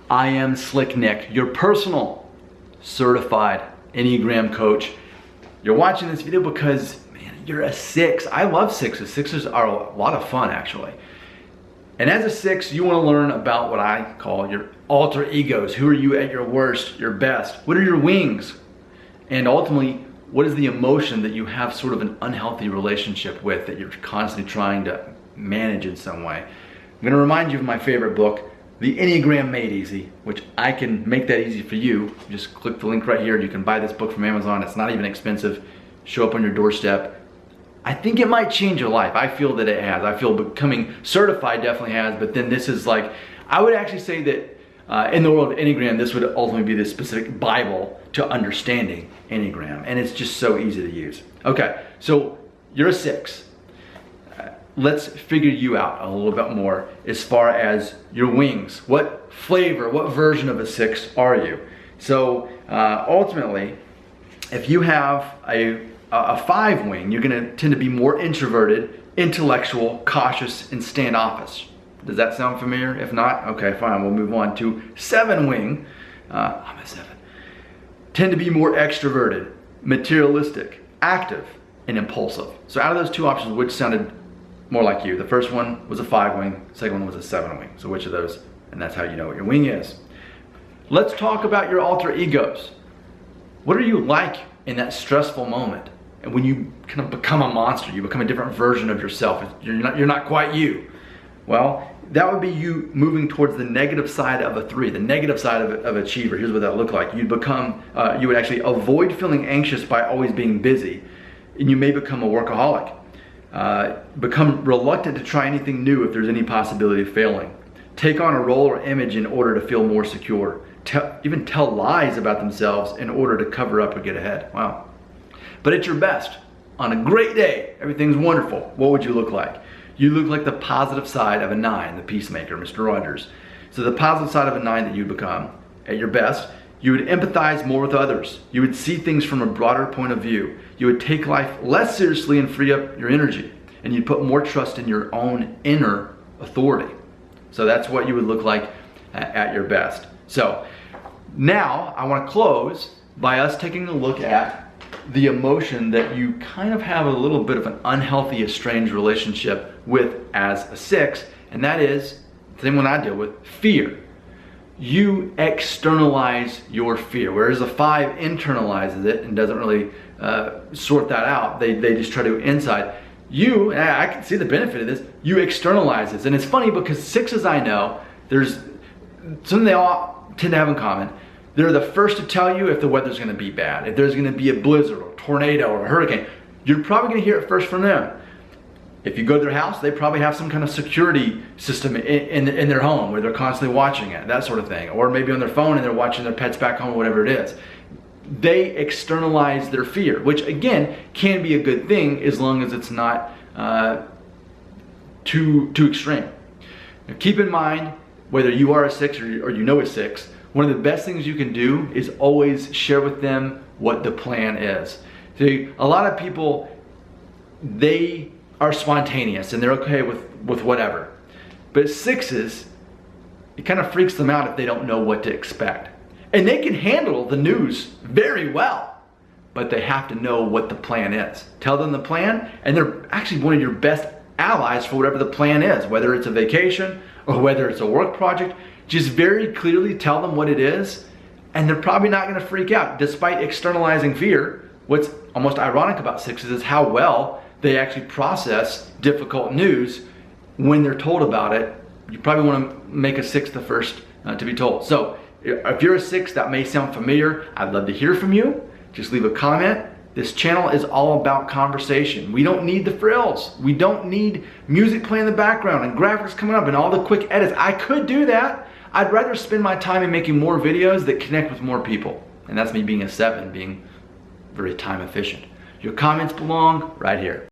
I am Slick Nick, your personal certified Enneagram coach. You're watching this video because, man, you're a 6. I love 6s. 6s are a lot of fun, actually. And as a 6, you want to learn about what I call your alter egos. Who are you at your worst, your best? What are your wings? And ultimately, what is the emotion that you have sort of an unhealthy relationship with that you're constantly trying to manage in some way? I'm going to remind you of my favorite book, The Enneagram Made Easy, which I can make that easy for you. Just click the link right here. You can buy this book from Amazon. It's not even expensive. Show up on your doorstep. I think it might change your life. I feel that it has. I feel becoming certified definitely has, but then this is like, I would actually say that in the world of Enneagram, this would ultimately be the specific Bible to understanding Enneagram, and it's just so easy to use. Okay, so you're a 6. Let's figure you out a little bit more as far as your wings. What flavor, what version of a 6 are you? So ultimately, if you have a 5 wing, you're gonna tend to be more introverted, intellectual, cautious, and standoffish. Does that sound familiar? If not, okay, fine, we'll move on to 7 wing. I'm a 7. Tend to be more extroverted, materialistic, active, and impulsive. So out of those 2 options, which sounded more like you? The first one was a 5 wing, the second one was a 7 wing. So which of those? And that's how you know what your wing is. Let's talk about your alter egos. What are you like in that stressful moment? And when you kind of become a monster, you become a different version of yourself. You're not quite you. Well, that would be you moving towards the negative side of a 3, the negative side of achiever. Here's what that would look like. You'd become, you would actually avoid feeling anxious by always being busy. And you may become a workaholic. Become reluctant to try anything new if there's any possibility of failing. Take on a role or image in order to feel more secure. Even tell lies about themselves in order to cover up or get ahead. Wow. But at your best, on a great day, everything's wonderful. What would you look like? You look like the positive side of a 9, the peacemaker, Mr. Rogers. So the positive side of a 9 that you become, at your best, you would empathize more with others. You would see things from a broader point of view. You would take life less seriously and free up your energy. And you'd put more trust in your own inner authority. So that's what you would look like at your best. So now I want to close by us taking a look at the emotion that you kind of have a little bit of an unhealthy, estranged relationship with as a 6, and that is the same one I deal with, fear. You externalize your fear, whereas a 5 internalizes it and doesn't really sort that out. They just try to inside. You, and I can see the benefit of this, you externalize this. And it's funny because 6s I know, there's something they all tend to have in common. They're the first to tell you if the weather's gonna be bad, if there's gonna be a blizzard or a tornado or a hurricane. You're probably gonna hear it first from them. If you go to their house, they probably have some kind of security system in their home where they're constantly watching it, that sort of thing. Or maybe on their phone and they're watching their pets back home, whatever it is. They externalize their fear, which again can be a good thing as long as it's not too extreme. Now, keep in mind, whether you are a 6 or you know a 6, one of the best things you can do is always share with them what the plan is. See, a lot of people, they are spontaneous and they're okay with whatever. But 6s, it kind of freaks them out if they don't know what to expect. And they can handle the news very well, but they have to know what the plan is. Tell them the plan, and they're actually one of your best allies for whatever the plan is, whether it's a vacation or whether it's a work project. Just very clearly tell them what it is, and they're probably not gonna freak out. Despite externalizing fear, what's almost ironic about 6s is how well they actually process difficult news when they're told about it. You probably wanna make a 6 the first to be told. So if you're a 6, that may sound familiar. I'd love to hear from you. Just leave a comment. This channel is all about conversation. We don't need the frills. We don't need music playing in the background and graphics coming up and all the quick edits. I could do that. I'd rather spend my time in making more videos that connect with more people. And that's me being a 7, being very time efficient. Your comments belong right here.